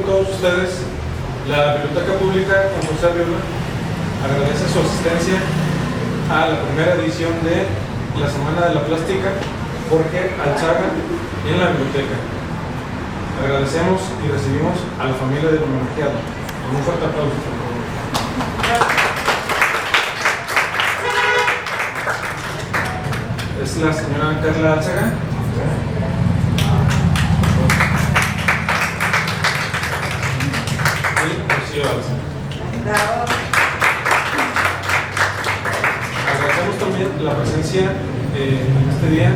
todos ustedes, la Biblioteca Pública Juan José Arriola agradece su asistencia a la primera edición de la Semana de la Plástica Jorge Alzaga en la biblioteca. Agradecemos y recibimos a la familia del homenajeado. Con un fuerte aplauso, por favor. Es la señora Carla Alzaga. Agradecemos también la presencia en este día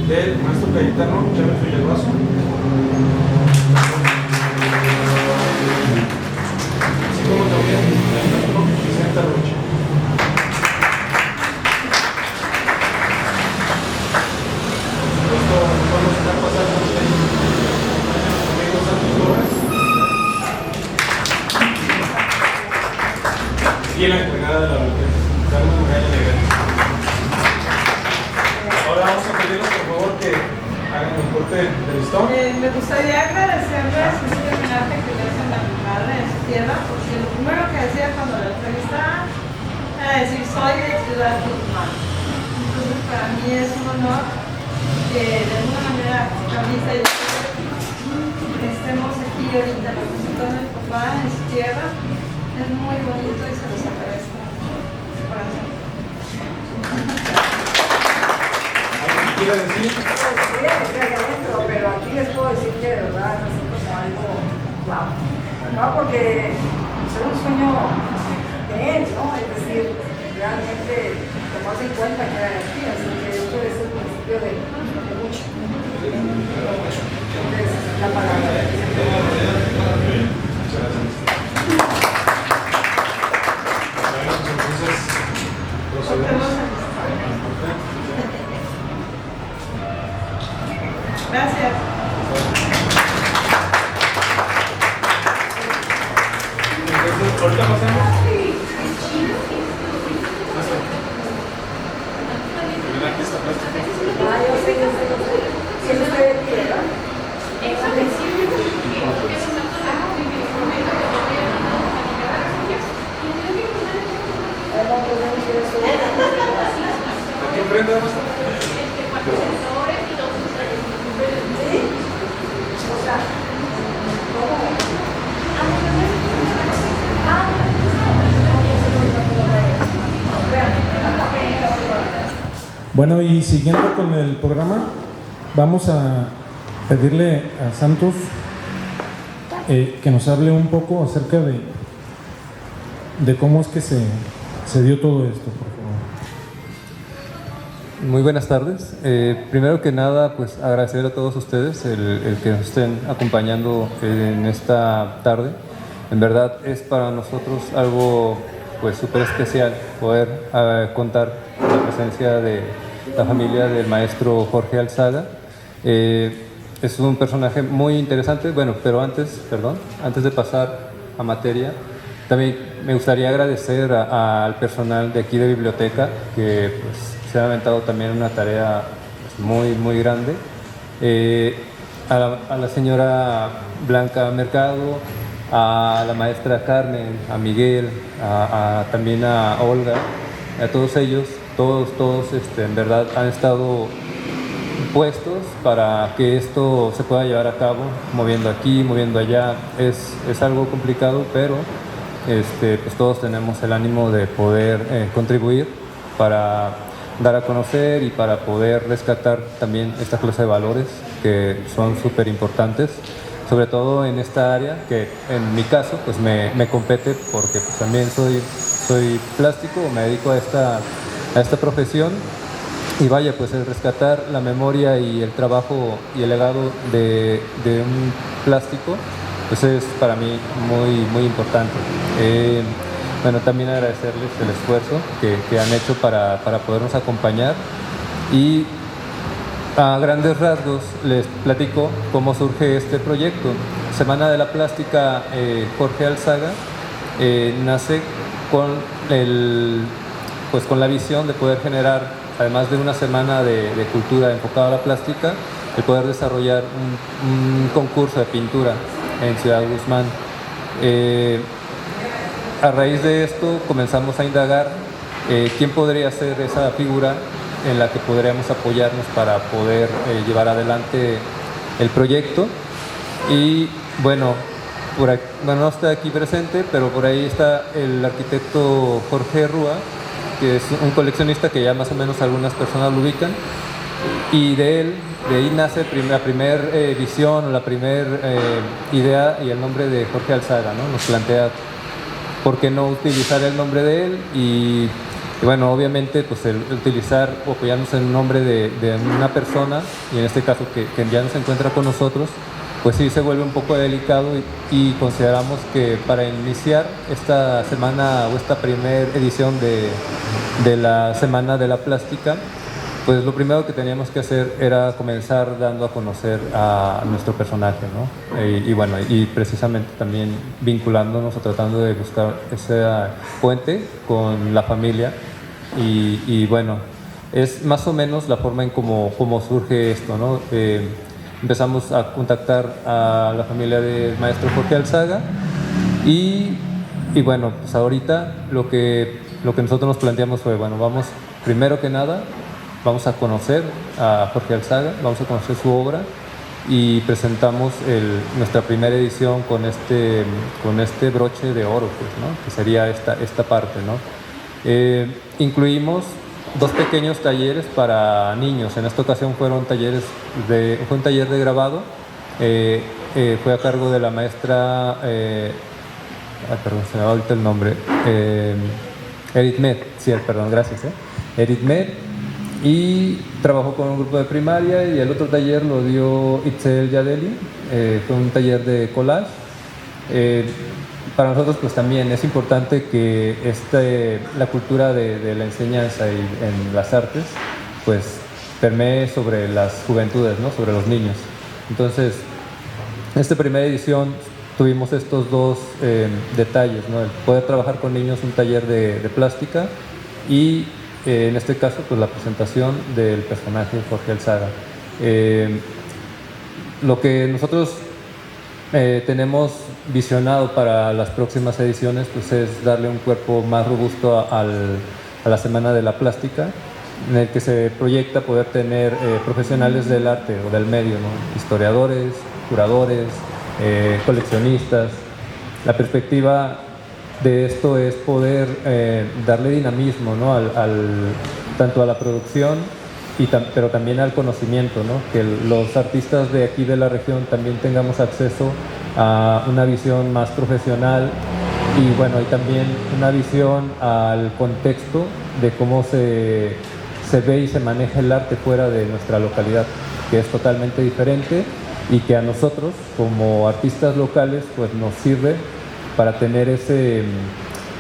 del maestro Cayetano Chávez Villalbazo, así como también el maestro Vicente Rocha. Esto vamos a estar pasando amigos Santos Torres y la encargada de la biblioteca, Carmen Muralla Negrete. Ahora vamos a pedirles por favor que hagan un corte de listón. Me gustaría agradecerles ese homenaje que le hacen a mi madre en su tierra, porque lo primero que decía cuando la entrevistaba era decir, soy de Ciudad Guzmán. Entonces para mí es un honor que de alguna manera Camisa y yo estemos aquí ahorita representando a mi papá en su tierra. Es muy bonito y se los agradezco. ¿Qué quiere decir? Pero aquí les puedo decir que de verdad es como algo wow. No, porque es un sueño de él, ¿no? Es decir, realmente tomarse en cuenta que era aquí, así que esto es el principio de mucho. Entonces, la palabra. Muchas gracias. Entonces, procedemos. Gracias. Entonces, ahorita pasamos. Yo sé. ¿Quién está de tierra? Aquí enfrente vamos a Bueno, y siguiendo con el programa, vamos a pedirle a Santos que nos hable un poco acerca de cómo es que se dio todo esto, por favor. Muy buenas tardes. Primero que nada, pues agradecer a todos ustedes el que nos estén acompañando en esta tarde. En verdad es para nosotros algo pues súper especial poder contar con la presencia de la familia del maestro Jorge Alzaga. Es un personaje muy interesante. Bueno, pero antes de pasar a materia, también me gustaría agradecer al personal de aquí de biblioteca que pues, se ha aventado también una tarea pues, muy grande. A la señora Blanca Mercado, a la maestra Carmen, a Miguel, también a Olga, a todos ellos, todos en verdad han estado puestos para que esto se pueda llevar a cabo, moviendo aquí, moviendo allá. Es algo complicado, pero pues todos tenemos el ánimo de poder contribuir para dar a conocer y para poder rescatar también esta clase de valores que son súper importantes, sobre todo en esta área que en mi caso pues me compete porque pues, también soy plástico, me dedico a esta profesión. Y vaya, pues el rescatar la memoria y el trabajo y el legado de un plástico, pues es para mí muy importante. Bueno, también agradecerles el esfuerzo que han hecho para podernos acompañar. Y a grandes rasgos les platico cómo surge este proyecto. Semana de la Plástica Jorge Alzaga nace con la visión de poder generar, además de una semana de cultura enfocada a la plástica, el poder desarrollar un concurso de pintura en Ciudad Guzmán. A raíz de esto comenzamos a indagar quién podría ser esa figura en la que podríamos apoyarnos para poder llevar adelante el proyecto. Y bueno, no está aquí presente, pero por ahí está el arquitecto Jorge Rúa, que es un coleccionista que ya más o menos algunas personas lo ubican, y de ahí nace la primera visión o la primera idea y el nombre de Jorge Alzaga, ¿no? Nos plantea por qué no utilizar el nombre de él y bueno, obviamente pues el utilizar o apoyarnos en el nombre de una persona, y en este caso que ya no se encuentra con nosotros, pues sí se vuelve un poco delicado y consideramos que para iniciar esta semana o esta primera edición de la Semana de la Plástica, pues lo primero que teníamos que hacer era comenzar dando a conocer a nuestro personaje, ¿no? Y bueno, y precisamente también vinculándonos o tratando de buscar ese puente con la familia y bueno, es más o menos la forma en cómo surge esto, ¿no? Empezamos a contactar a la familia del maestro Jorge Alzaga y bueno, pues ahorita lo que nosotros nos planteamos fue, bueno, vamos, primero que nada, vamos a conocer a Jorge Alzaga, vamos a conocer su obra y presentamos nuestra primera edición con este broche de oro, pues, ¿no? Que sería esta parte, ¿no? Incluimos 2 pequeños talleres para niños. En esta ocasión fue un taller de grabado, fue a cargo de la maestra, perdón, se me va ahorita el nombre, Edith Med, sí, perdón, gracias, Edith Med, y trabajó con un grupo de primaria, y el otro taller lo dio Itzel Yadeli, fue un taller de collage. Para nosotros pues también es importante que la cultura de la enseñanza y en las artes pues permee sobre las juventudes, ¿no? Sobre los niños. Entonces, en esta primera edición tuvimos estos 2 detalles, ¿no? El poder trabajar con niños un taller de plástica y en este caso pues la presentación del personaje Jorge Alzaga. Lo que nosotros tenemos visionado para las próximas ediciones pues es darle un cuerpo más robusto a la Semana de la Plástica, en el que se proyecta poder tener profesionales del arte o del medio, ¿no? Historiadores, curadores, coleccionistas. La perspectiva de esto es poder darle dinamismo, ¿no? Tanto a la producción pero también al conocimiento, ¿no? Que los artistas de aquí de la región también tengamos acceso a una visión más profesional y bueno, y también una visión al contexto de cómo se ve y se maneja el arte fuera de nuestra localidad, que es totalmente diferente y que a nosotros como artistas locales pues nos sirve para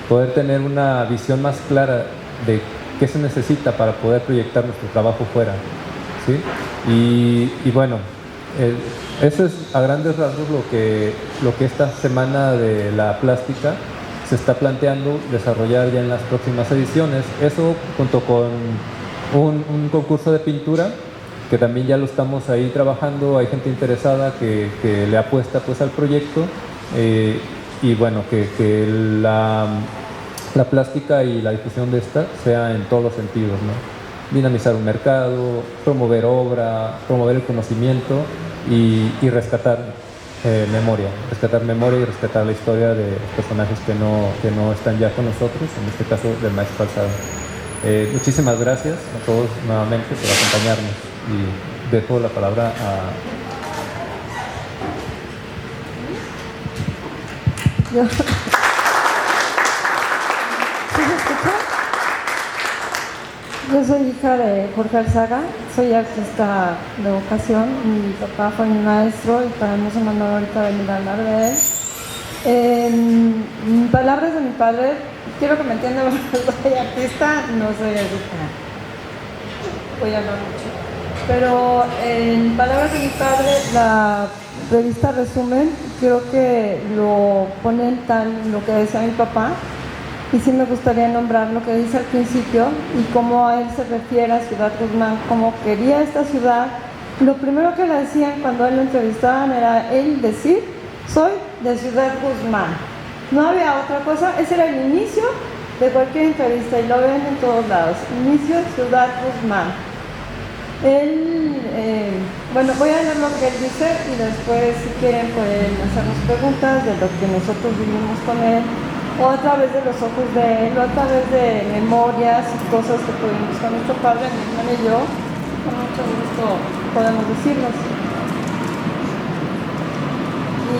poder tener una visión más clara de qué se necesita para poder proyectar nuestro trabajo fuera, ¿sí? Y bueno, eso es a grandes rasgos lo que esta Semana de la Plástica se está planteando desarrollar ya en las próximas ediciones. Eso junto con un concurso de pintura que también ya lo estamos ahí trabajando, hay gente interesada que le apuesta pues al proyecto y bueno, que la plástica y la difusión de esta sea en todos los sentidos, ¿no? Dinamizar un mercado, promover obra, promover el conocimiento y rescatar memoria y rescatar la historia de personajes que no están ya con nosotros, en este caso del maestro Alzaga. Muchísimas gracias a todos nuevamente por acompañarnos y dejo la palabra a... Yo soy hija de Jorge Alzaga, soy artista de vocación, mi papá fue mi maestro y para mí es un honor ahorita venir a hablar de él. En palabras de mi padre, quiero que me entiendan, soy artista, no soy artista, voy a hablar mucho. Pero en palabras de mi padre, la revista Resumen, creo que lo ponen tan lo que decía mi papá. Y sí me gustaría nombrar lo que dice al principio y cómo a él se refiere a Ciudad Guzmán, cómo quería esta ciudad. Lo primero que le decían cuando a él lo entrevistaban era él decir soy de Ciudad Guzmán. No había otra cosa, ese era el inicio de cualquier entrevista y lo ven en todos lados. Inicio Ciudad Guzmán. Él, bueno, voy a leer lo que él dice y después si quieren pueden hacernos preguntas de lo que nosotros vivimos con él, o a través de los ojos de él, o a través de memorias y cosas que tuvimos con nuestro padre, mi hermano y yo. Con mucho gusto podemos decirnos. Y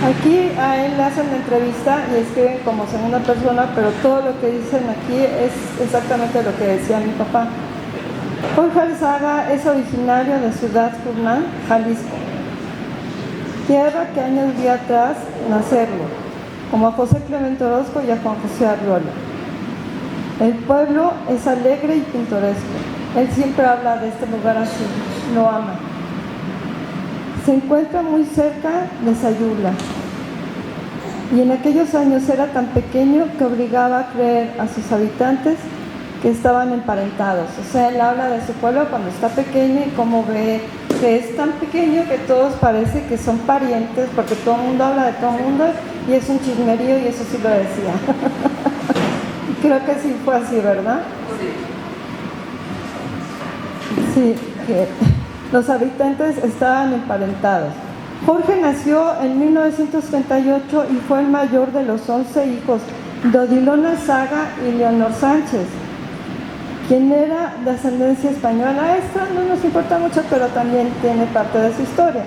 aquí a él le hacen la entrevista y escriben como segunda persona, pero todo lo que dicen aquí es exactamente lo que decía mi papá. Jorge Alzaga es originario de Ciudad Guzmán, Jalisco, tierra que años vi atrás nacerlo, como a José Clemente Orozco y a Juan José Arriola. El pueblo es alegre y pintoresco. Él siempre habla de este lugar así, lo ama. Se encuentra muy cerca de Sayula, y en aquellos años era tan pequeño que obligaba a creer a sus habitantes que estaban emparentados. O sea, él habla de su pueblo cuando está pequeño y cómo ve que es tan pequeño que todos parece que son parientes, porque todo el mundo habla de todo el mundo y es un chismerío, y eso sí lo decía. Creo que sí fue así, ¿verdad? Sí, que los habitantes estaban emparentados. Jorge nació en 1938 y fue el mayor de los 11 hijos de Odilon Alzaga y Leonor Sánchez, quien era de ascendencia española. Esta no nos importa mucho, pero también tiene parte de su historia,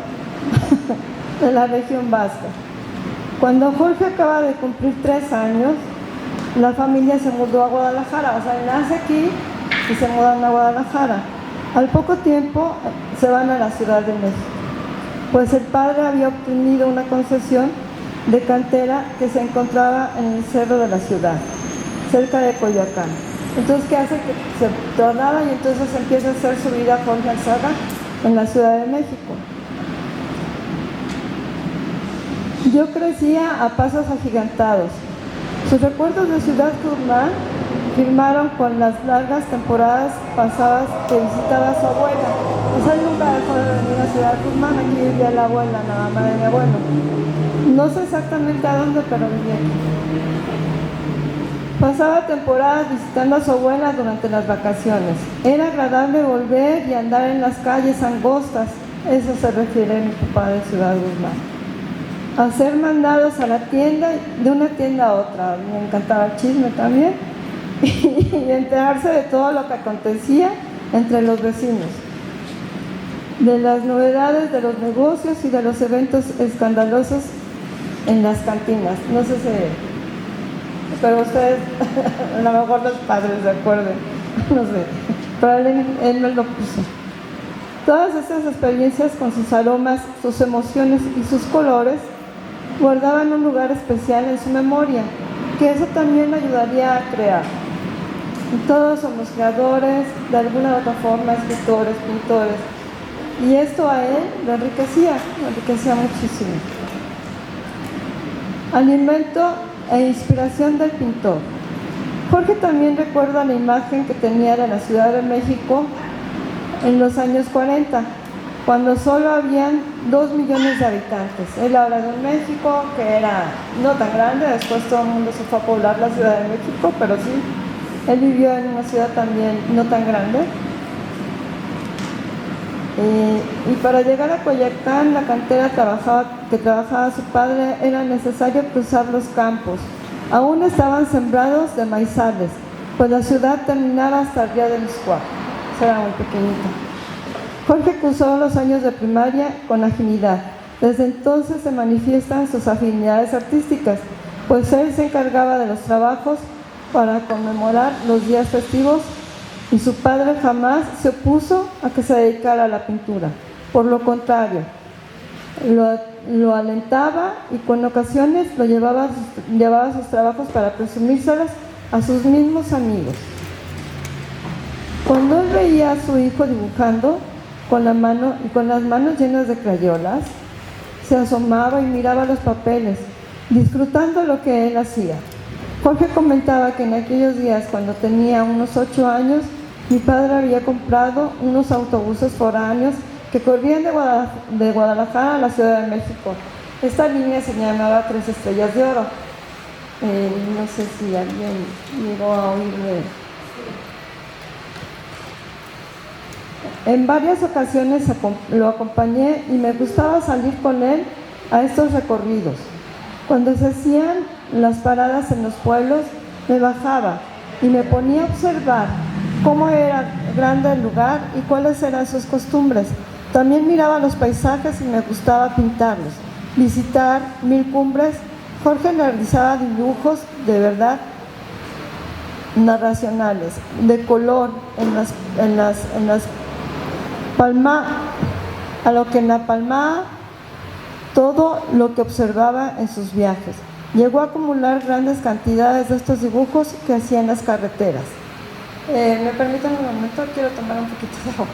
de la región vasca. Cuando Jorge acaba de cumplir 3 años, la familia se mudó a Guadalajara. O sea, él nace aquí y se mudan a Guadalajara. Al poco tiempo se van a la Ciudad de México, pues el padre había obtenido una concesión de cantera que se encontraba en el cerro de la ciudad, cerca de Coyoacán. Entonces, ¿qué hace? Que se traslada y entonces empieza a hacer su vida Jorge Alzaga en la Ciudad de México. Yo crecía a pasos agigantados. Sus recuerdos de Ciudad Guzmán firmaron con las largas temporadas pasadas que visitaba a su abuela. O sea, él nunca dejó de venir a Ciudad Guzmán. Aquí vivía la abuela, la mamá de mi abuelo. No sé exactamente a dónde, pero vivía aquí. Pasaba temporadas visitando a su abuela durante las vacaciones. Era agradable volver y andar en las calles angostas. Eso se refiere mi papá de Ciudad Guzmán. Hacer mandados a la tienda, de una tienda a otra. Me encantaba el chisme también. Y enterarse de todo lo que acontecía entre los vecinos, de las novedades de los negocios y de los eventos escandalosos en las cantinas. No sé si, pero ustedes, a lo mejor los padres se acuerdan, no sé, pero él me lo puso. Todas estas experiencias con sus aromas, sus emociones y sus colores guardaban un lugar especial en su memoria, que eso también ayudaría a crear. Todos somos creadores, de alguna u otra forma, escritores, pintores, y esto a él lo enriquecía muchísimo. Alimento e inspiración del pintor. Jorge también recuerda la imagen que tenía de la Ciudad de México en los años 40, cuando solo habían 2 millones de habitantes. Él habla de un México que era no tan grande, después todo el mundo se fue a poblar la Ciudad de México, pero sí, él vivió en una ciudad también no tan grande. Y para llegar a Coyoacán, la cantera que trabajaba su padre, era necesario cruzar los campos. Aún estaban sembrados de maizales, pues la ciudad terminaba hasta el río de Miscuac. Era muy pequeñita. Jorge cursó los años de primaria con agilidad. Desde entonces se manifiestan sus afinidades artísticas, pues él se encargaba de los trabajos para conmemorar los días festivos y su padre jamás se opuso a que se dedicara a la pintura. Por lo contrario, lo alentaba y con ocasiones lo llevaba a sus trabajos para presumírselos a sus mismos amigos. Cuando él veía a su hijo dibujando, con las manos llenas de crayolas, se asomaba y miraba los papeles, disfrutando lo que él hacía. Jorge comentaba que en aquellos días, cuando tenía unos 8 años, mi padre había comprado unos autobuses foráneos que corrían de Guadalajara a la Ciudad de México. Esta línea se llamaba 3 Estrellas de Oro. No sé si alguien llegó a oírme. En varias ocasiones lo acompañé y me gustaba salir con él a estos recorridos. Cuando se hacían las paradas en los pueblos, me bajaba y me ponía a observar cómo era grande el lugar y cuáles eran sus costumbres. También miraba los paisajes y me gustaba pintarlos. Visitar 1000 cumbres. Jorge realizaba dibujos de verdad narracionales, de color, en las palmas, a lo que en la palma todo lo que observaba en sus viajes. Llegó a acumular grandes cantidades de estos dibujos que hacía en las carreteras. ¿Me permiten un momento? Quiero tomar un poquito de agua.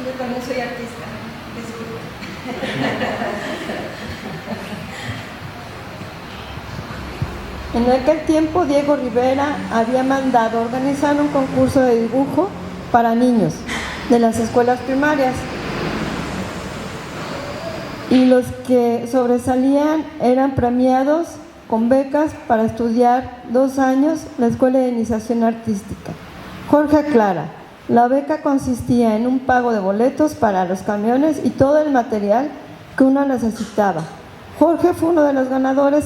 Yo también soy artista, En aquel tiempo Diego Rivera había mandado organizar un concurso de dibujo para niños de las escuelas primarias, y los que sobresalían eran premiados con becas para estudiar 2 años la Escuela de Iniciación Artística. Jorge aclara: la beca consistía en un pago de boletos para los camiones y todo el material que uno necesitaba. Jorge fue uno de los ganadores.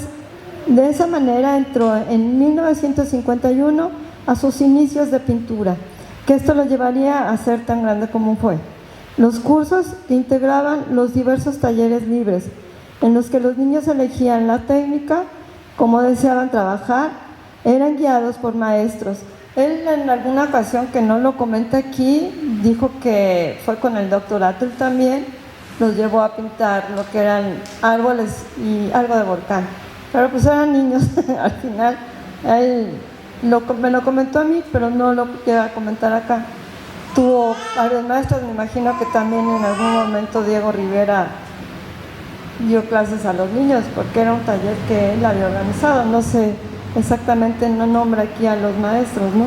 De esa manera entró en 1951 a sus inicios de pintura, que esto lo llevaría a ser tan grande como fue. Los cursos que integraban los diversos talleres libres, en los que los niños elegían la técnica, como deseaban trabajar, eran guiados por maestros. Él en alguna ocasión, que no lo comenta aquí, dijo que fue con el doctor Atl también, los llevó a pintar lo que eran árboles y algo de volcán. Pero pues eran niños, al final, él me lo comentó a mí, pero no lo quiero comentar acá. Tuvo varios maestros, me imagino que también en algún momento Diego Rivera dio clases a los niños, porque era un taller que él había organizado. No sé exactamente, no nombra aquí a los maestros, ¿no?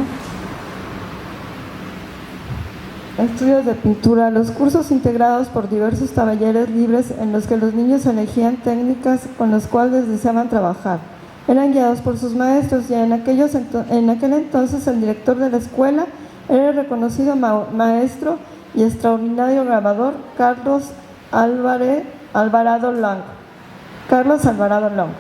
Estudios de pintura. Los cursos integrados por diversos talleres libres en los que los niños elegían técnicas con las cuales deseaban trabajar. Eran guiados por sus maestros, y en aquel entonces el director de la escuela era el reconocido maestro y extraordinario grabador Carlos Alvarado Long.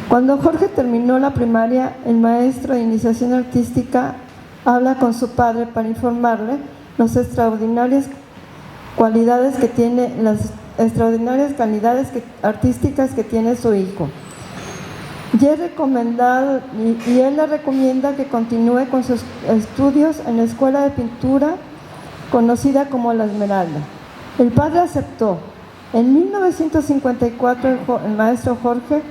Cuando Jorge terminó la primaria, el maestro de iniciación artística habla con su padre para informarle las extraordinarias calidades artísticas que tiene su hijo. Y él le recomienda que continúe con sus estudios en la escuela de pintura conocida como La Esmeralda. El padre aceptó. En 1954 el maestro Jorge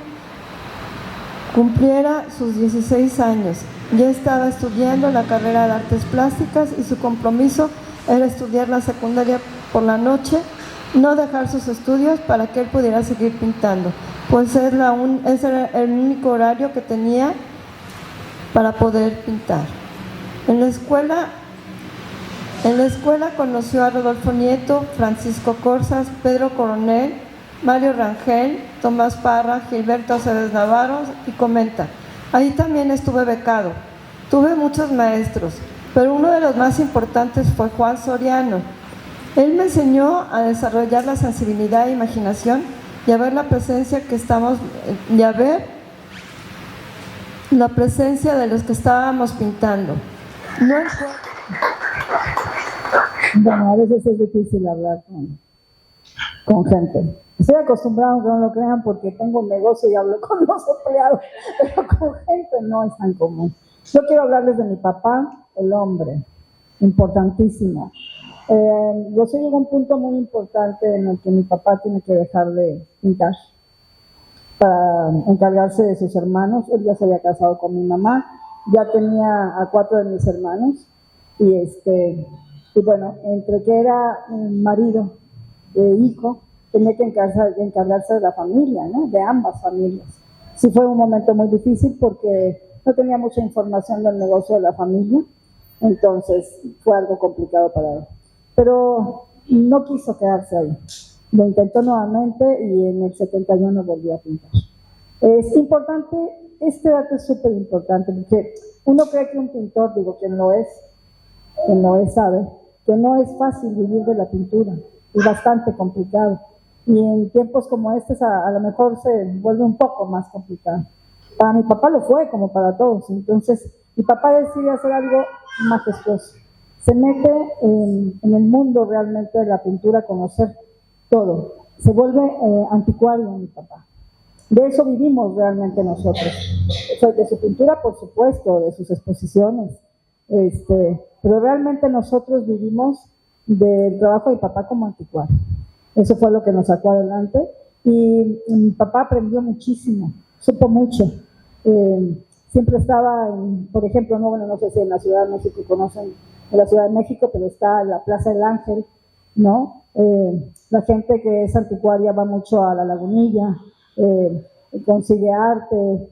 cumpliera sus 16 años. Ya estaba estudiando la carrera de artes plásticas y su compromiso era estudiar la secundaria por la noche, no dejar sus estudios para que él pudiera seguir pintando, pues ese era el único horario que tenía para poder pintar. En la escuela conoció a Rodolfo Nieto, Francisco Corsas, Pedro Coronel, Mario Rangel, Tomás Parra, Gilberto Aceves Navarro, y comenta: ahí también estuve becado. Tuve muchos maestros, pero uno de los más importantes fue Juan Soriano. Él me enseñó a desarrollar la sensibilidad e imaginación y a ver la presencia de los que estábamos pintando. Bueno, a veces es difícil hablar con gente. Estoy acostumbrado, aunque no lo crean, porque tengo un negocio y hablo con los empleados, pero con gente no es tan común. Yo quiero hablarles de mi papá, el hombre, importantísimo. Yo soy en un punto muy importante en el que mi papá tiene que dejar de pintar. para encargarse de sus hermanos. Él ya se había casado con mi mamá, ya tenía a 4 de mis hermanos, y bueno, entre que era marido e hijo, tenía que encargarse de la familia, ¿no? De ambas familias. Sí fue un momento muy difícil porque no tenía mucha información del negocio de la familia, entonces fue algo complicado para él. Pero no quiso quedarse ahí. Lo intentó nuevamente y en el 71 volvió a pintar. Es importante, este dato es súper importante, porque uno cree que un pintor, digo, quien lo es sabe, que no es fácil vivir de la pintura, es bastante complicado. Y en tiempos como estos a lo mejor se vuelve un poco más complicado. Para mi papá lo fue, como para todos. Entonces, mi papá decide hacer algo majestuoso. Se mete en el mundo realmente de la pintura, conocer todo. Se vuelve anticuario mi papá. De eso vivimos realmente nosotros. De su pintura, por supuesto, de sus exposiciones. Pero realmente nosotros vivimos del trabajo de mi papá como anticuario. Eso fue lo que nos sacó adelante. Y mi papá aprendió muchísimo, supo mucho. Siempre estaba, por ejemplo, no sé si en la Ciudad de México conocen en la Ciudad de México, pero está la Plaza del Ángel, ¿no? La gente que es anticuaria va mucho a la Lagunilla, consigue arte,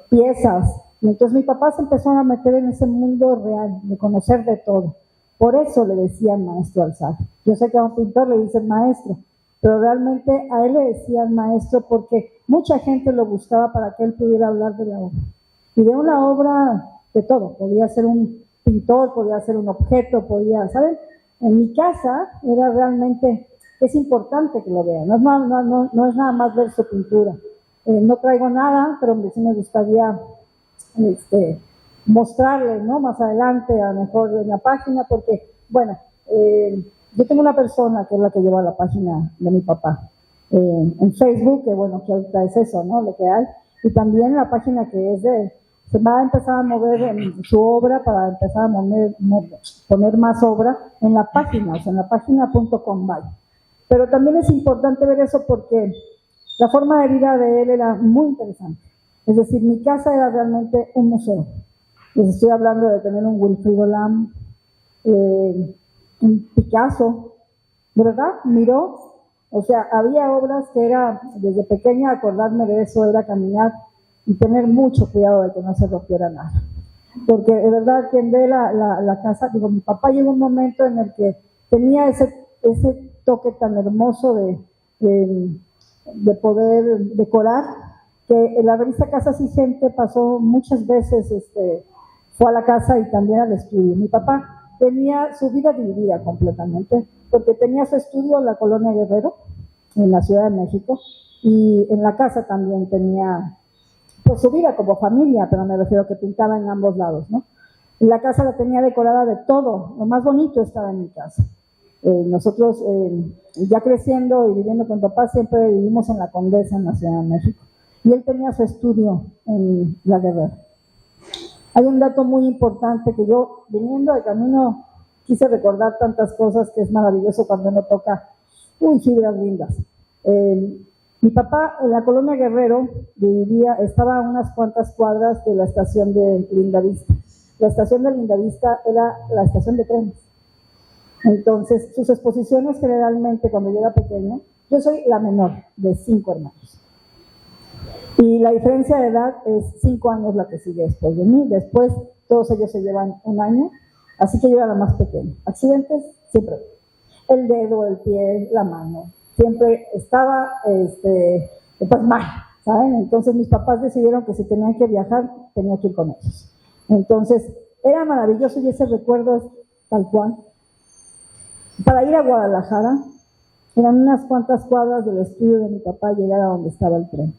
piezas. Y entonces mi papá se empezó a meter en ese mundo real, de conocer de todo. Por eso le decían maestro Alzate. Yo sé que a un pintor le dicen maestro, pero realmente a él le decían maestro porque mucha gente lo buscaba para que él pudiera hablar de la obra. Y de una obra de todo, podía ser un pintor, podía ser un objeto, ¿saben? En mi casa era realmente, es importante que lo vean, no es nada más ver su pintura. No traigo nada, pero sí me gustaría mostrarles, ¿no? Más adelante, a lo mejor en la página, porque, bueno, yo tengo una persona que es la que lleva la página de mi papá en Facebook, que bueno, que ahorita es eso, ¿no? Lo que hay, y también la página que es de él. Se va a empezar a mover en su obra para empezar a poner más obra en la página, o sea, en la página.com. Pero también es importante ver eso porque la forma de vida de él era muy interesante. Es decir, mi casa era realmente un museo. Les estoy hablando de tener un Wilfrido Lam, un Picasso, de verdad, Miró. O sea, había obras que era, desde pequeña, acordarme de eso, era caminar y tener mucho cuidado de que no se rompiera nada. Porque de verdad, quien ve la casa, digo, mi papá llegó un momento en el que tenía ese toque tan hermoso de poder decorar, que en la revista Casas y Gente pasó muchas veces, fue a la casa y también al estudio. Mi papá tenía su vida dividida completamente, porque tenía su estudio en la Colonia Guerrero, en la Ciudad de México, y en la casa también tenía pues su vida como familia, pero me refiero a que pintaba en ambos lados, ¿no? Y la casa la tenía decorada de todo, lo más bonito estaba en mi casa. Nosotros, ya creciendo y viviendo con papá, siempre vivimos en la Condesa, en la Ciudad de México. Y él tenía su estudio en la Guerrero. Hay un dato muy importante que yo, viniendo de camino, quise recordar tantas cosas que es maravilloso cuando uno toca fibras lindas. Mi papá en la Colonia Guerrero estaba a unas cuantas cuadras de la estación de Lindavista. La estación de Lindavista era la estación de trenes. Entonces, sus exposiciones generalmente, cuando yo era pequeña, yo soy la menor de 5 hermanos. Y la diferencia de edad es 5 años la que sigue después de mí. Después, todos ellos se llevan 1 año, así que yo era la más pequeña. Accidentes, siempre. El dedo, el pie, la mano. Siempre estaba, pues mal, ¿saben? Entonces mis papás decidieron que si tenían que viajar, tenía que ir con ellos. Entonces, era maravilloso y ese recuerdo es tal cual. Para ir a Guadalajara, eran unas cuantas cuadras del estudio de mi papá llegar a donde estaba el tren.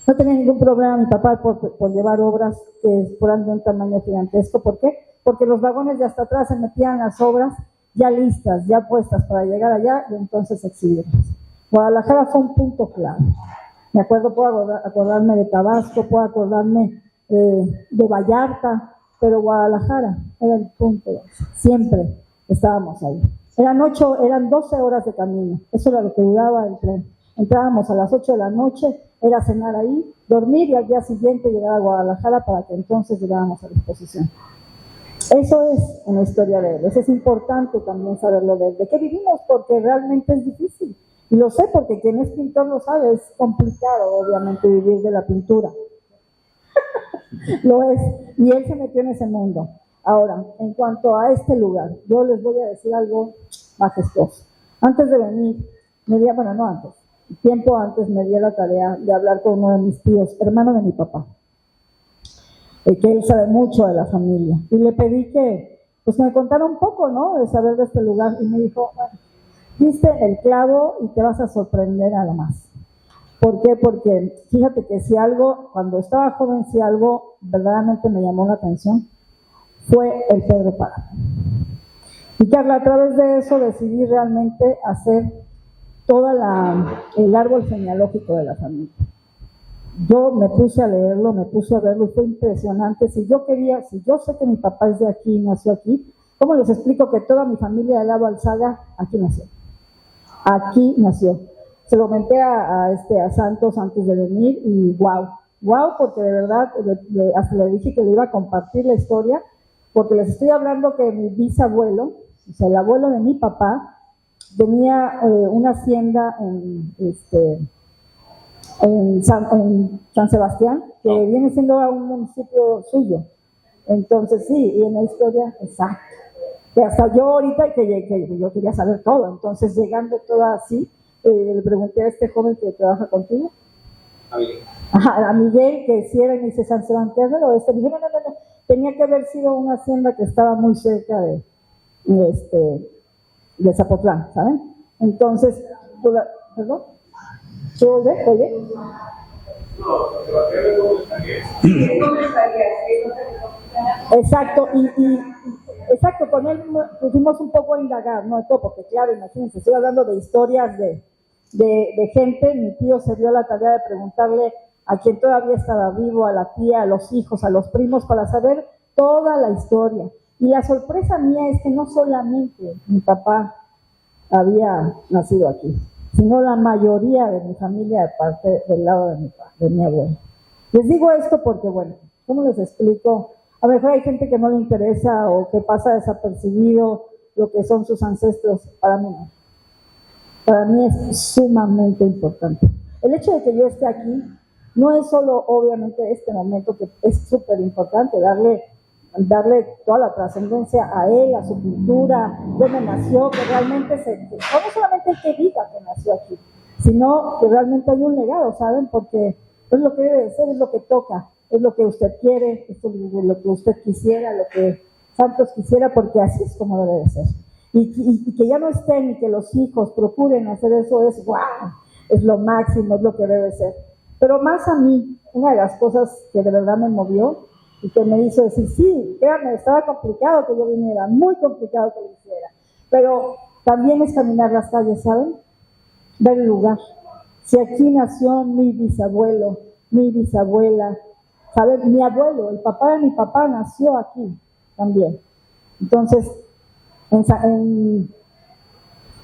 No tenía ningún problema mi papá por llevar obras que fueran de un tamaño gigantesco. ¿Por qué? Porque los vagones de hasta atrás se metían las obras ya listas, ya puestas para llegar allá y entonces exhibirlas. Guadalajara fue un punto clave. Me acuerdo, puedo acordarme de Tabasco, puedo acordarme de Vallarta, pero Guadalajara era el punto. Siempre estábamos ahí. Eran 12 horas de camino, eso era lo que duraba el tren. Entrábamos a las 8 de la noche, era cenar ahí, dormir y al día siguiente llegar a Guadalajara para que entonces llegáramos a la exposición. Eso es una historia de él. Eso es importante también saberlo de él. ¿De qué vivimos? Porque realmente es difícil. Y lo sé porque quien es pintor lo sabe. Es complicado, obviamente, vivir de la pintura. Lo es. Y él se metió en ese mundo. Ahora, en cuanto a este lugar, yo les voy a decir algo majestuoso. Antes de venir, tiempo antes me di la tarea de hablar con uno de mis tíos, hermano de mi papá, que él sabe mucho de la familia. Y le pedí que me contara un poco, ¿no?, de saber de este lugar. Y me dijo, bueno, diste el clavo y te vas a sorprender a lo más. ¿Por qué? Porque fíjate que cuando estaba joven, si algo verdaderamente me llamó la atención, fue el Pedro Páramo. Y Carla, a través de eso decidí realmente hacer todo el árbol genealógico de la familia. Yo me puse a leerlo, me puse a verlo, fue impresionante. Si yo sé que mi papá es de aquí, nació aquí, ¿cómo les explico que toda mi familia de Lavo Alzaga aquí nació? Aquí nació. Se lo comenté a Santos antes de venir y wow, porque de verdad hasta le dije que le iba a compartir la historia, porque les estoy hablando que mi bisabuelo, o sea, el abuelo de mi papá, tenía una hacienda en San Sebastián, que viene siendo un municipio suyo. Entonces sí, y en la historia, exacto. Que hasta yo ahorita, que yo quería saber todo, entonces llegando toda así, le pregunté a este joven que trabaja contigo, a Miguel, que si era, y me dice San Sebastián del Oeste. Dije, no, tenía que haber sido una hacienda que estaba muy cerca de Zapotlán, ¿saben? Entonces, ¿perdón? ¿Sí oye? Exacto, exacto, con él pusimos un poco a indagar, no todo, porque claro, imagínense, estoy hablando de historias de gente. Mi tío se dio la tarea de preguntarle a quien todavía estaba vivo, a la tía, a los hijos, a los primos, para saber toda la historia. Y la sorpresa mía es que no solamente mi papá había nacido aquí, sino la mayoría de mi familia de parte del lado de mi abuelo. Les digo esto porque, bueno, ¿cómo les explico? A lo mejor hay gente que no le interesa o que pasa desapercibido lo que son sus ancestros. Para mí no. Para mí es sumamente importante. El hecho de que yo esté aquí no es solo, obviamente, este momento que es súper importante, darle toda la trascendencia a él, a su cultura, dónde nació, que realmente no solamente el que diga que nació aquí, sino que realmente hay un legado, ¿saben? Porque es lo que debe de ser, es lo que toca, es lo que usted quiere, es lo que usted quisiera, lo que Santos quisiera, porque así es como debe de ser. Y que ya no estén y que los hijos procuren hacer eso es ¡guau! Es lo máximo, es lo que debe ser. Pero más a mí, una de las cosas que de verdad me movió y que me hizo decir, sí, créanme, estaba complicado que yo viniera, muy complicado que lo hiciera, pero también es caminar las calles, ¿saben? Ver el lugar. Si aquí nació mi bisabuelo, mi bisabuela, ¿saben? Mi abuelo, el papá de mi papá nació aquí también. Entonces, en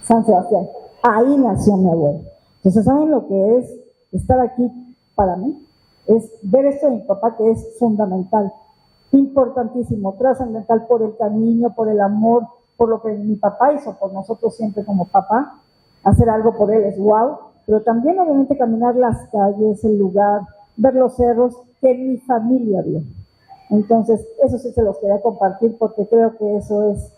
San Sebastián, ahí nació mi abuelo. Entonces, ¿saben lo que es estar aquí para mí? Es ver esto de mi papá, que es fundamental, importantísimo, trascendental, por el cariño, por el amor, por lo que mi papá hizo por nosotros siempre como papá. Hacer algo por él es wow, pero también obviamente caminar las calles, el lugar, ver los cerros que mi familia vio. Entonces, eso sí se los quería compartir porque creo que eso es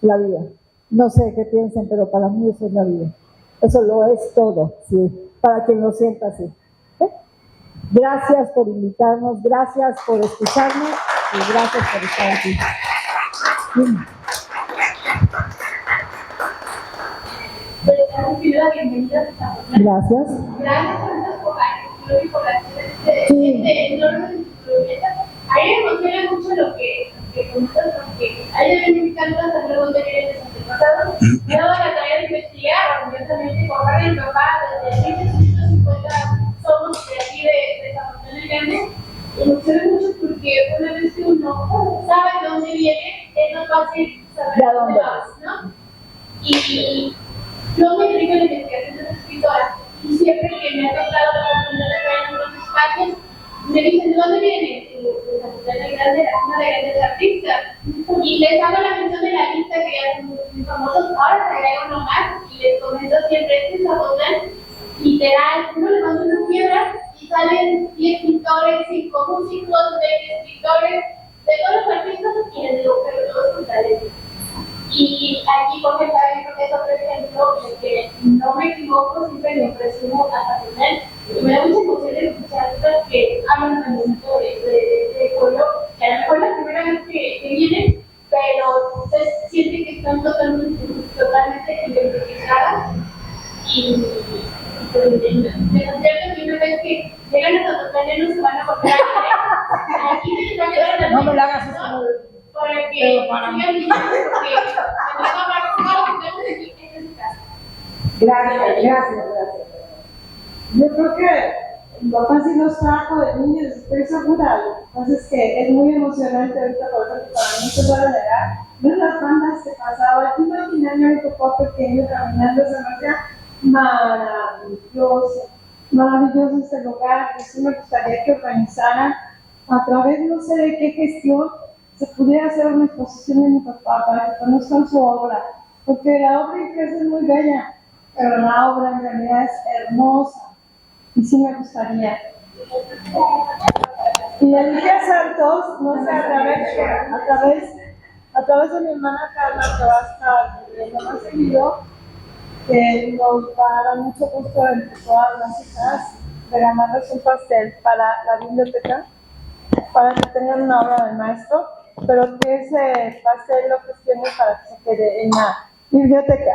la vida. No sé qué piensen, pero para mí eso es la vida. Eso lo es todo, sí, para quien lo sienta así. Gracias por invitarnos, gracias por escucharnos y gracias por estar aquí. Gracias. Gracias por estos comentarios y por la enorme. A mí me emociona mucho lo que comentas, porque a ella me encanta saber dónde vienen los antepasados. Me he dado la tarea de investigar, orgullosamente, con Harry y mi papá, desde 1850 somos de aquí de San Juan del Grande. Y me emociona mucho porque una vez que uno sabe de dónde viene, es más fácil saber a dónde vas, ¿no? Y yo me dedico a la investigación de la escritora. Y siempre dado la oportunidad de ver en los espacios, me dicen, ¿de dónde viene? De la Capital de Grandes, una de grandes artistas. Y les hago la mención de la lista que ya son muy famosos, ahora se agrega uno más, y les comento siempre, este es abundante, literal, uno le manda una piedra y salen 10 pintores, 5 músicos, 20 escritores, de todos los artistas, y les digo, pero todos con talento. Y aquí porque saben que es otro ejemplo de que no me equivoco, siempre me presumo a Samuel. Y me da mucha emoción escuchar que hablan también de pueblo, que a lo mejor es la primera vez que vienen, pero se siente que están totalmente identificadas. Y pues, me sorprende que una vez que llegan a Tototlán no se van a volver a ver. Aquí también No me la hagas eso. para que sigan diciendo porque me van a hablar con todo lo que tenemos aquí en esta casa. Gracias. Yo creo que mi papá sí nos trajo de niños, estoy segura. Lo que pasa es que es muy emocionante ahorita, por ejemplo, para mí se puede negar. Ver las bandas que pasaban, imaginarme a mi papá pequeño caminando, se me hacía maravilloso este lugar. Que sí me gustaría que organizaran a través, no sé de qué gestión, se pudiera hacer una exposición de mi papá para que conozcan su obra, porque la obra impresa es muy bella, pero la obra en realidad es hermosa y sí me gustaría. Y le dije a Santos, no sé, a través de mi hermana Carla, que va a estar viendo más seguido, que nos va a dar mucho gusto entre todas las hijas de ganarles un pastel para la biblioteca, para que tengan una obra del maestro, pero que ese pastel lo cuestione para que se quede en la biblioteca.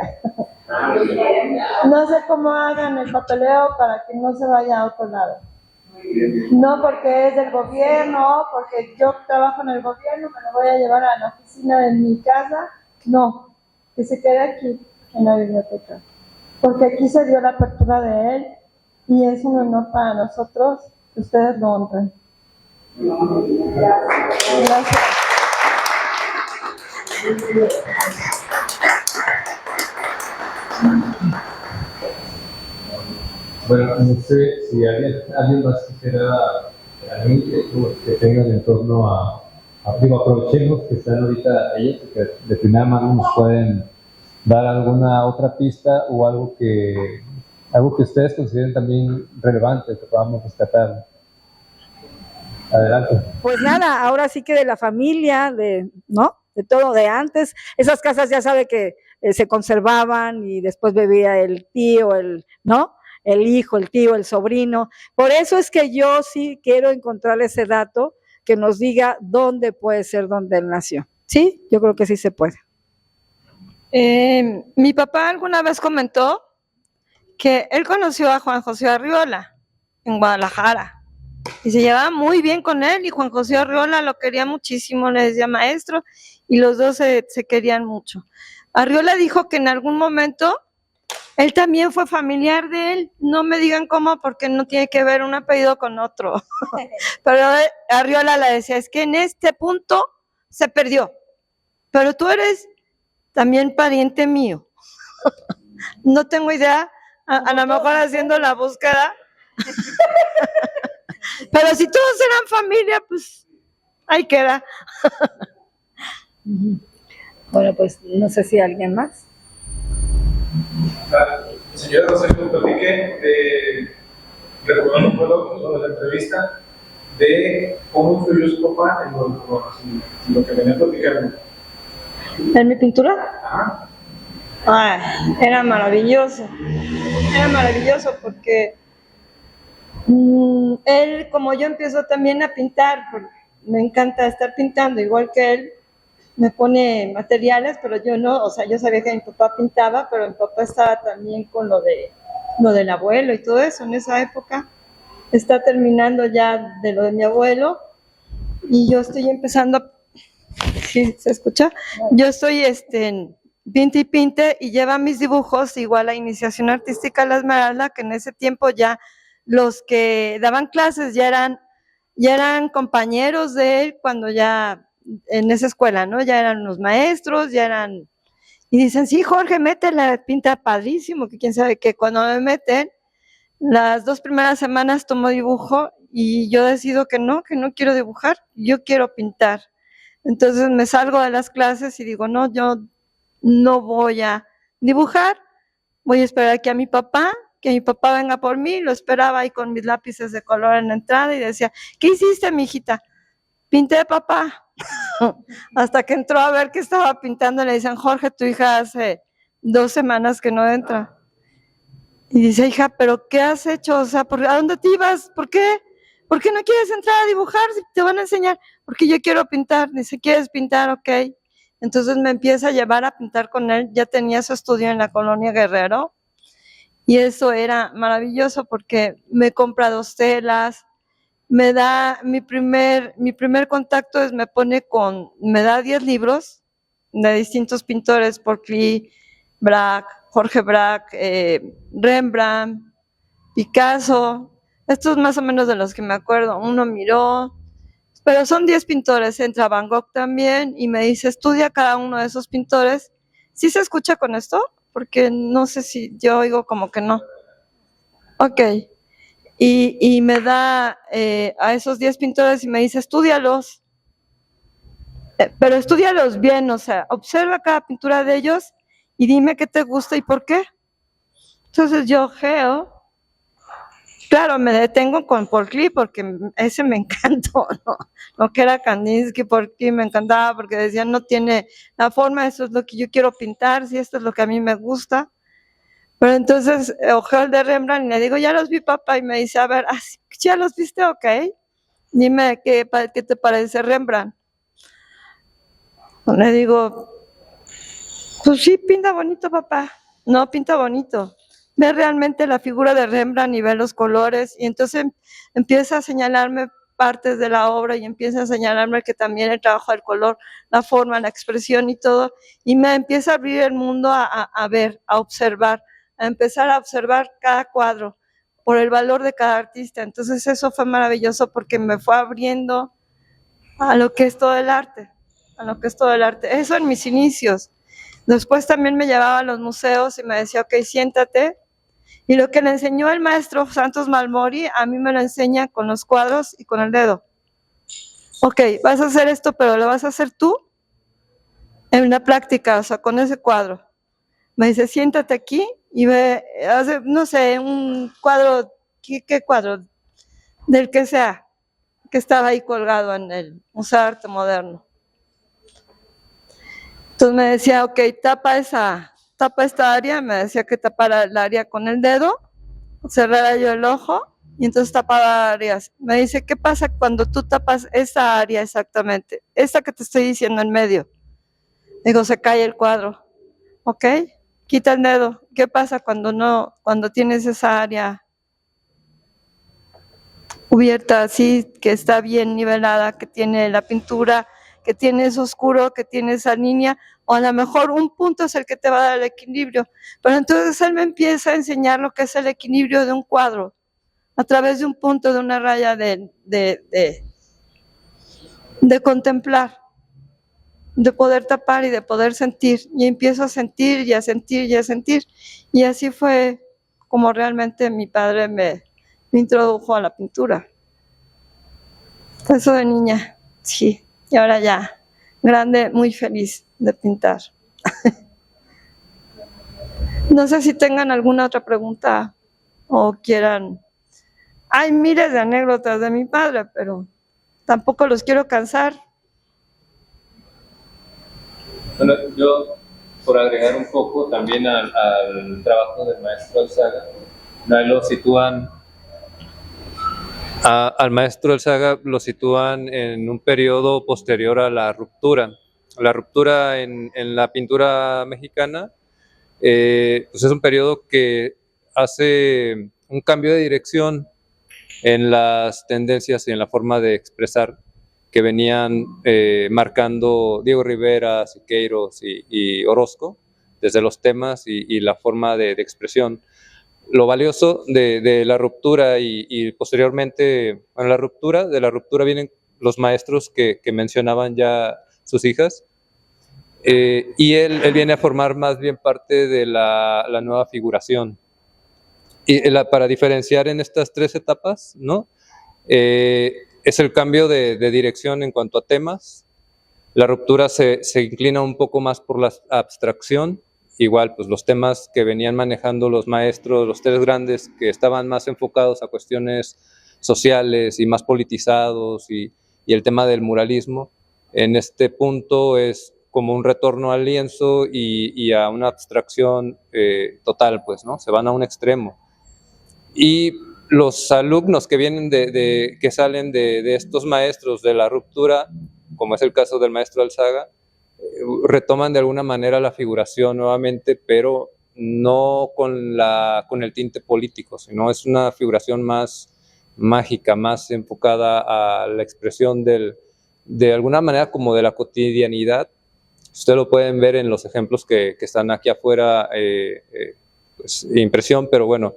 No sé cómo hagan el papeleo para que no se vaya a otro lado. No porque es del gobierno, porque yo trabajo en el gobierno, me lo voy a llevar a la oficina de mi casa. No, que se quede aquí, en la biblioteca. Porque aquí se dio la apertura de él y es un honor para nosotros que ustedes lo honren. Gracias. Bueno, no sé si alguien más quisiera que tengan en torno digo, aprovechemos que están ahorita ellos, que de primera mano nos pueden dar alguna otra pista o algo que ustedes consideren también relevante, que podamos rescatar. Adelante. Pues nada, ahora sí que de la familia, ¿no? De todo de antes. Esas casas ya sabe que se conservaban y después vivía el tío, ¿no? El hijo, el tío, el sobrino. Por eso es que yo sí quiero encontrar ese dato que nos diga dónde puede ser donde él nació. ¿Sí? Yo creo que sí se puede. Mi papá alguna vez comentó que él conoció a Juan José Arriola en Guadalajara y se llevaba muy bien con él y Juan José Arriola lo quería muchísimo, le decía maestro y los dos se querían mucho. Arriola dijo que en algún momento él también fue familiar de él, no me digan cómo porque no tiene que ver un apellido con otro, pero Arriola le decía, es que en este punto se perdió, pero tú eres también pariente mío. No tengo idea, a lo mejor haciendo la búsqueda. Pero si todos eran familia, pues ahí queda. Bueno, pues no sé si alguien más. Señora Rosario, platiqué recordando un poco de la entrevista de cómo influyó su papá en lo que venía platicando. ¿En mi pintura? Ajá. Ay, era maravilloso porque él, como yo empiezo también a pintar, me encanta estar pintando igual que él, me pone materiales, pero yo no, o sea, yo sabía que mi papá pintaba, pero mi papá estaba también con lo del abuelo y todo eso en esa época. Está terminando ya de lo de mi abuelo y yo estoy empezando ¿sí se escucha? Yo estoy pinte y pinte y lleva mis dibujos igual a Iniciación Artística La Esmeralda, que en ese tiempo ya los que daban clases ya eran compañeros de él cuando ya en esa escuela, ¿no? Ya eran los maestros, y dicen, sí, Jorge, métela, pinta padrísimo, que quién sabe qué. Cuando me meten, Las 2 primeras semanas tomo dibujo y yo decido que no quiero dibujar, yo quiero pintar. Entonces me salgo de las clases y digo, no, yo no voy a dibujar, voy a esperar aquí a mi papá, que mi papá venga por mí. Lo esperaba ahí con mis lápices de color en la entrada y decía, ¿qué hiciste, mijita? Pinté, papá. Hasta que entró a ver que estaba pintando, le dicen, Jorge, tu hija hace 2 semanas que no entra. Y dice, hija, ¿pero qué has hecho? O sea, ¿a dónde te ibas? ¿Por qué? ¿Por qué no quieres entrar a dibujar si te van a enseñar? Porque yo quiero pintar. Dice, ¿quieres pintar? Ok. Entonces me empieza a llevar a pintar con él. Ya tenía su estudio en la colonia Guerrero. Y eso era maravilloso porque me compra 2 telas. Me da mi primer contacto es me da 10 libros de distintos pintores, Porcli, Braque, Jorge Braque, Rembrandt, Picasso, estos más o menos de los que me acuerdo, uno Miró, pero son 10 pintores, entra Van Gogh también y me dice, estudia cada uno de esos pintores. ¿Sí se escucha con esto? Porque no sé si yo oigo como que no. Ok. Y me da a esos 10 pintores y me dice, estúdialos, pero estúdialos bien, o sea, observa cada pintura de ellos y dime qué te gusta y por qué. Entonces yo claro, me detengo con Porcli porque ese me encantó, ¿no? Lo que era Kandinsky, Porcli me encantaba porque decía, no tiene la forma, eso es lo que yo quiero pintar, si esto es lo que a mí me gusta. Pero entonces ojeo el de Rembrandt y le digo, ya los vi, papá, y me dice, a ver, ¿ya los viste? Ok, dime qué te parece Rembrandt. Le digo, pues sí, pinta bonito, papá. No, pinta bonito. Ve realmente la figura de Rembrandt y ve los colores, y entonces empieza a señalarme partes de la obra y empieza a señalarme que también el trabajo del color, la forma, la expresión y todo, y me empieza a abrir el mundo a ver, a observar, a empezar a observar cada cuadro por el valor de cada artista. Entonces eso fue maravilloso porque me fue abriendo a lo que es todo el arte, Eso en mis inicios. Después también me llevaba a los museos y me decía, ok, siéntate. Y lo que le enseñó el maestro Santos Malmori, a mí me lo enseña con los cuadros y con el dedo. Ok, vas a hacer esto, pero lo vas a hacer tú en la práctica, o sea, con ese cuadro. Me dice, siéntate aquí y ve, no sé, un cuadro, ¿qué cuadro? Del que sea, que estaba ahí colgado en el Museo de Arte Moderno. Entonces me decía, ok, tapa esta área, me decía que tapara el área con el dedo, cerrara yo el ojo y entonces tapaba áreas. Me dice, ¿qué pasa cuando tú tapas esa área exactamente? Esta que te estoy diciendo en medio. Digo, se cae el cuadro, ¿ok? Quita el dedo. ¿Qué pasa cuando tienes esa área cubierta así, que está bien nivelada, que tiene la pintura, que tiene eso oscuro, que tiene esa línea, o a lo mejor un punto es el que te va a dar el equilibrio? Pero entonces él me empieza a enseñar lo que es el equilibrio de un cuadro, a través de un punto, de una raya de contemplar, de poder tapar y de poder sentir. Y empiezo a sentir y a sentir y a sentir. Y así fue como realmente mi padre me introdujo a la pintura. Eso de niña, sí. Y ahora ya, grande, muy feliz de pintar. No sé si tengan alguna otra pregunta o quieran. Hay miles de anécdotas de mi padre, pero tampoco los quiero cansar. Bueno, yo, por agregar un poco también al trabajo del maestro Alzaga, lo sitúan, al maestro Alzaga lo sitúan en un periodo posterior a la ruptura. La ruptura en la pintura mexicana, pues es un periodo que hace un cambio de dirección en las tendencias y en la forma de expresar que venían marcando Diego Rivera, Siqueiros y Orozco, desde los temas y la forma de expresión. Lo valioso de la ruptura y posteriormente, bueno, de la ruptura vienen los maestros que mencionaban ya sus hijas, y él viene a formar más bien parte de la nueva figuración. Y para diferenciar en estas 3 etapas, ¿no? Es el cambio de dirección en cuanto a temas. La ruptura se inclina un poco más por la abstracción. Igual, pues los temas que venían manejando los maestros, los 3 grandes, que estaban más enfocados a cuestiones sociales y más politizados, y el tema del muralismo, en este punto es como un retorno al lienzo y a una abstracción total, pues, ¿no? Se van a un extremo. Y los alumnos que vienen que salen de estos maestros de la ruptura, como es el caso del maestro Alzaga, retoman de alguna manera la figuración nuevamente, pero no con el tinte político, sino es una figuración más mágica, más enfocada a la expresión de alguna manera como de la cotidianidad. Ustedes lo pueden ver en los ejemplos que están aquí afuera, pues, impresión, pero bueno,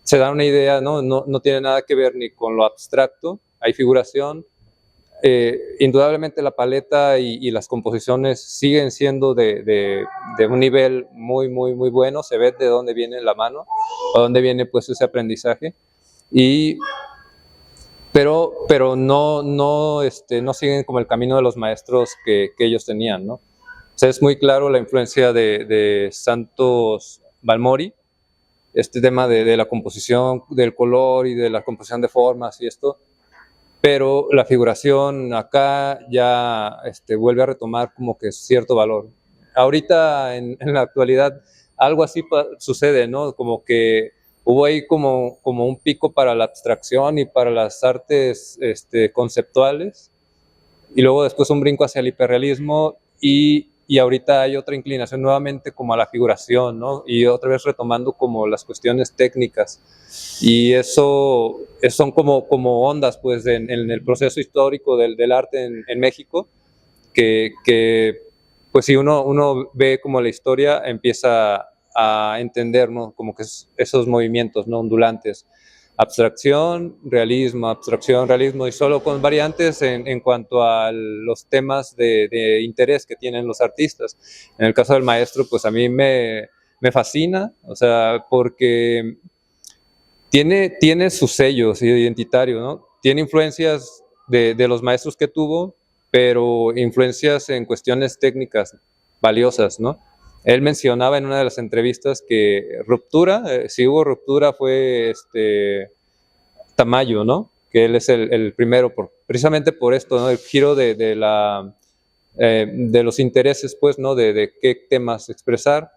se da una idea, ¿no? No tiene nada que ver ni con lo abstracto, hay figuración. Indudablemente la paleta y las composiciones siguen siendo de un nivel muy, muy, muy bueno, se ve de dónde viene la mano, o dónde viene pues ese aprendizaje, pero no siguen como el camino de los maestros que ellos tenían, ¿no? O sea, es muy claro la influencia de Santos Balmori, este tema de la composición, del color y de la composición de formas y esto, pero la figuración acá ya vuelve a retomar como que cierto valor. Ahorita, en la actualidad, algo así sucede, ¿no? Como que hubo ahí como un pico para la abstracción y para las artes conceptuales, y luego después un brinco hacia el hiperrealismo, y ahorita hay otra inclinación nuevamente como a la figuración, ¿no? Y otra vez retomando como las cuestiones técnicas, y eso son como ondas pues en el proceso histórico del arte en México, que pues si uno ve como la historia, empieza a entender, ¿no? Como que esos movimientos, ¿no? Ondulantes, abstracción, realismo, y solo con variantes en cuanto a los temas de interés que tienen los artistas. En el caso del maestro, pues a mí me fascina, o sea, porque tiene sus sellos identitarios, ¿no? Tiene influencias de los maestros que tuvo, pero influencias en cuestiones técnicas valiosas, ¿no? Él mencionaba en una de las entrevistas que ruptura, si hubo ruptura, fue Tamayo, ¿no? Que él es el primero, precisamente por esto, ¿no? El giro de los intereses, pues, ¿no? De qué temas expresar.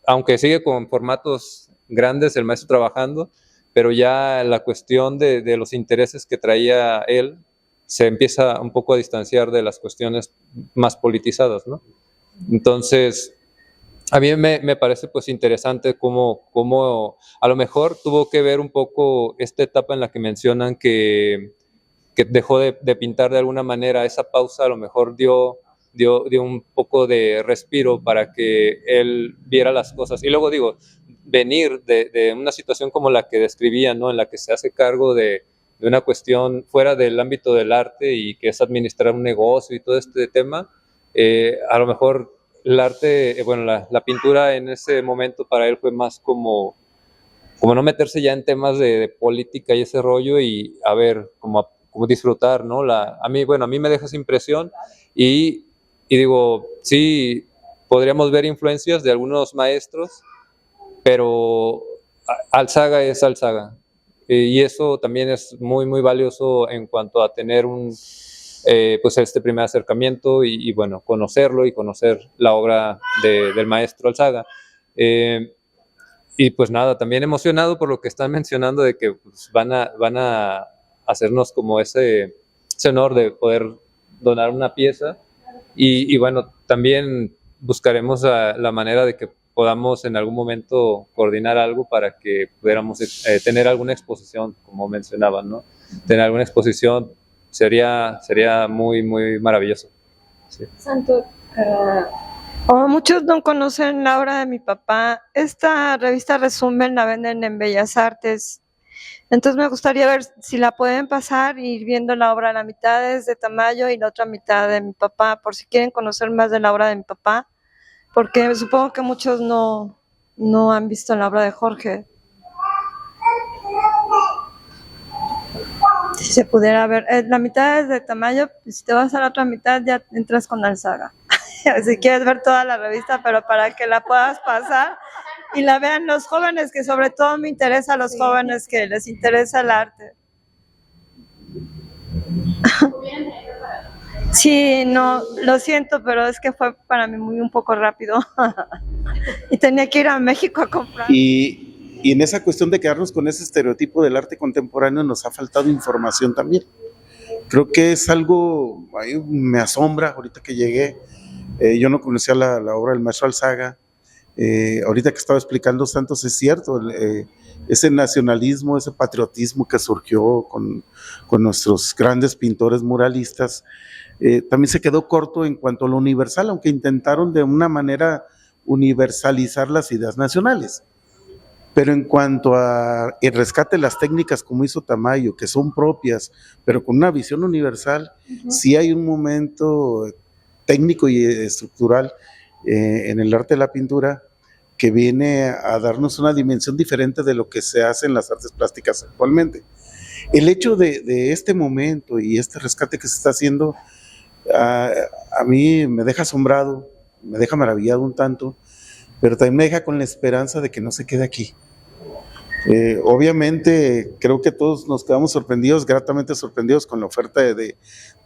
Aunque sigue con formatos grandes el maestro trabajando, pero ya la cuestión de los intereses que traía él se empieza un poco a distanciar de las cuestiones más politizadas, ¿no? Entonces, a mí me parece pues interesante cómo a lo mejor tuvo que ver un poco esta etapa en la que mencionan que dejó de pintar de alguna manera. Esa pausa a lo mejor dio un poco de respiro para que él viera las cosas. Y luego digo, venir de una situación como la que describía, ¿no? En la que se hace cargo de una cuestión fuera del ámbito del arte y que es administrar un negocio y todo este tema, a lo mejor el arte, bueno, la pintura en ese momento para él fue más como no meterse ya en temas de política y ese rollo, y a ver, como disfrutar, ¿no? A mí me deja esa impresión, y digo, sí, podríamos ver influencias de algunos maestros, pero Alzaga es Alzaga, y eso también es muy, muy valioso en cuanto a tener pues este primer acercamiento y bueno, conocerlo y conocer la obra del maestro Alzaga. Y pues nada, también emocionado por lo que están mencionando de que pues, van a hacernos como ese honor de poder donar una pieza, y bueno, también buscaremos la manera de que podamos en algún momento coordinar algo para que pudiéramos tener alguna exposición, como mencionaban, ¿no? Tener alguna exposición sería muy, muy maravilloso. Sí. Santo, muchos no conocen la obra de mi papá. Esta revista Resumen la venden en Bellas Artes. Entonces me gustaría ver si la pueden pasar y ir viendo la obra. La mitad es de Tamayo y la otra mitad de mi papá, por si quieren conocer más de la obra de mi papá, porque supongo que muchos no no han visto la obra de Jorge. Si se pudiera ver, la mitad es de Tamayo, si te vas a la otra mitad ya entras con Alzaga. Si quieres ver toda la revista, pero para que la puedas pasar y la vean los jóvenes, que sobre todo me interesa a los jóvenes que les interesa el arte. Sí, no, lo siento, pero es que fue para mí un poco rápido. Y tenía que ir a México a comprar. Y en esa cuestión de quedarnos con ese estereotipo del arte contemporáneo nos ha faltado información también. Creo que es algo, ahí me asombra ahorita que llegué. Yo no conocía la obra del maestro Alzaga. Ahorita que estaba explicando Santos, es cierto, ese nacionalismo, ese patriotismo que surgió con nuestros grandes pintores muralistas, también se quedó corto en cuanto a lo universal, aunque intentaron de una manera universalizar las ideas nacionales. Pero en cuanto a el rescate de las técnicas como hizo Tamayo, que son propias, pero con una visión universal, sí hay un momento técnico y estructural en el arte de la pintura que viene a darnos una dimensión diferente de lo que se hace en las artes plásticas actualmente. El hecho de este momento y este rescate que se está haciendo, a mí me deja asombrado, me deja maravillado un tanto, pero también me deja con la esperanza de que no se quede aquí. Obviamente creo que todos nos quedamos sorprendidos, gratamente sorprendidos con la oferta de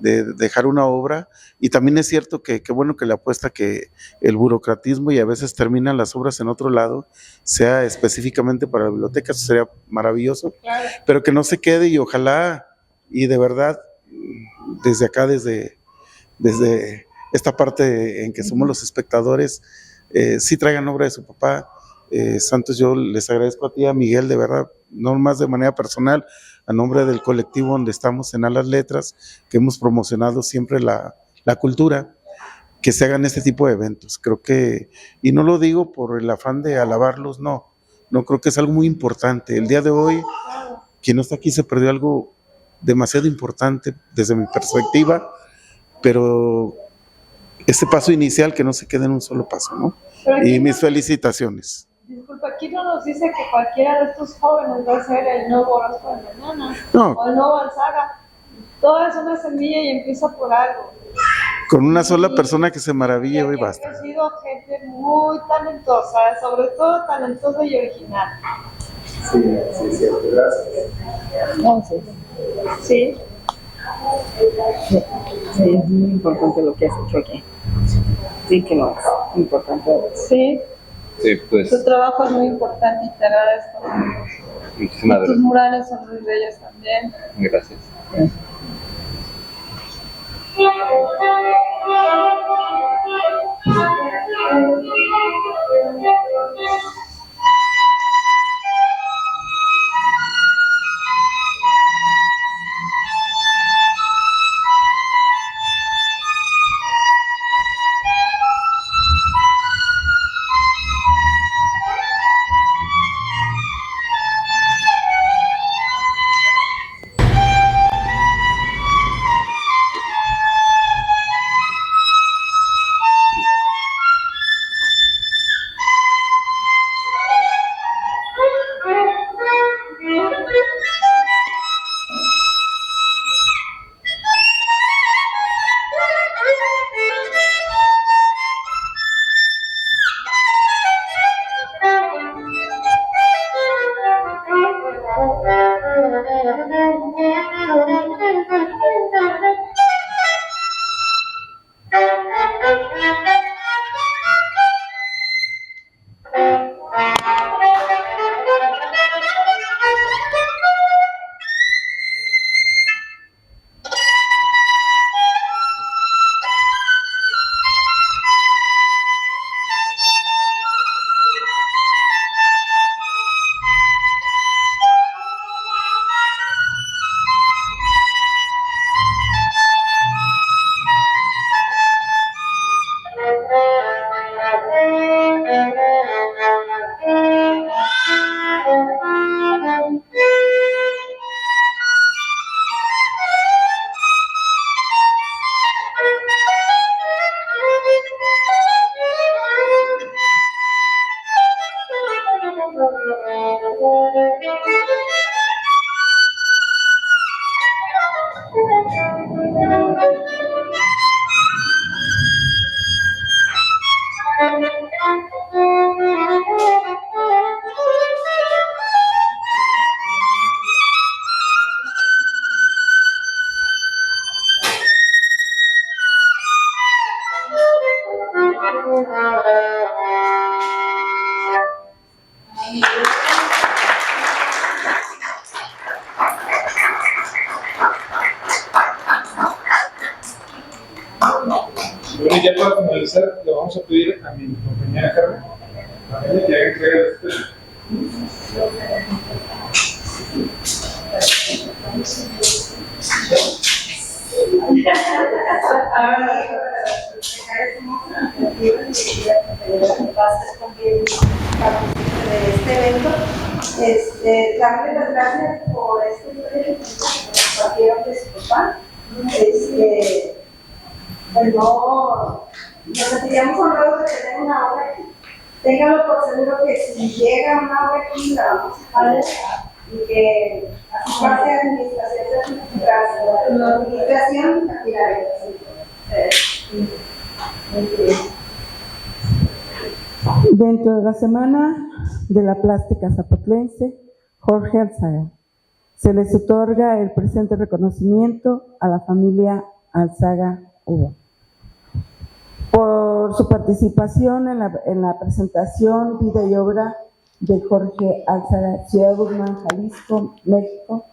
dejar una obra, y también es cierto que qué bueno que le apuesta que el burocratismo y a veces terminan las obras en otro lado, sea específicamente para la biblioteca, eso sería maravilloso, claro. Pero que no se quede, y ojalá, y de verdad, desde acá, desde esta parte en que somos los espectadores, sí traigan obra de su papá. Santos, yo les agradezco a ti, a Miguel, de verdad, no más de manera personal, a nombre del colectivo donde estamos en A las Letras, que hemos promocionado siempre la cultura, que se hagan este tipo de eventos. Creo que, y no lo digo por el afán de alabarlos, no creo que es algo muy importante. El día de hoy, quien no está aquí se perdió algo demasiado importante desde mi perspectiva, pero este paso inicial que no se quede en un solo paso, ¿no? Y mis felicitaciones. Disculpa, aquí no nos dice que cualquiera de estos jóvenes va a ser el nuevo Orozco de mañana, o el nuevo Alzaga. Todo es una semilla y empieza por algo. Con una sola persona que se maraville hoy basta. Ha sido gente muy talentosa, sobre todo talentosa y original. Sí, cierto, gracias. No, sí. Sí. Sí, es muy importante lo que has hecho aquí. Sí, que no es importante. Sí. Sí, pues. Tu trabajo es muy importante y te agradezco. Muchísimas gracias. Tus murales son muy bellos también. Gracias. Bueno, y ya para finalizar, le vamos a pedir a mi compañera Carmen que haga entrega de este. De este evento, darle las gracias por este proyecto que compartieron de su papá. Pues nos sentiríamos honrados de tener una obra aquí. Ténganlo por seguro que si llega una obra aquí la vamos a ver y que así va a ser administración aquí la Dentro de la Semana de la Plástica Zapotlense, Jorge Alzaga. Se les otorga el presente reconocimiento a la familia Alzaga Hugo por su participación en la presentación Vida y Obra de Jorge Alzaga, Ciudad Guzmán, Jalisco, México,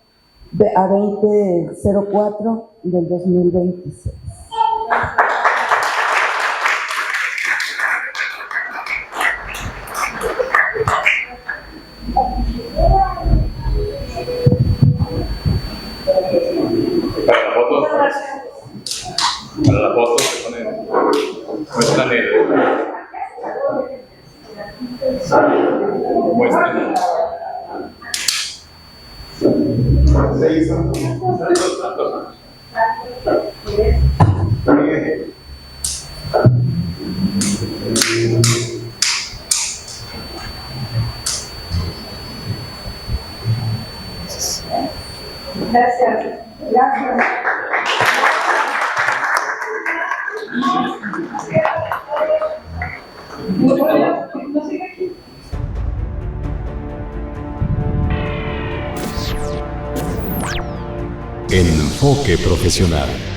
a 20/04 del 2026. Para la foto se ponen, muestran muestran. Gracias. Gracias. Enfoque profesional.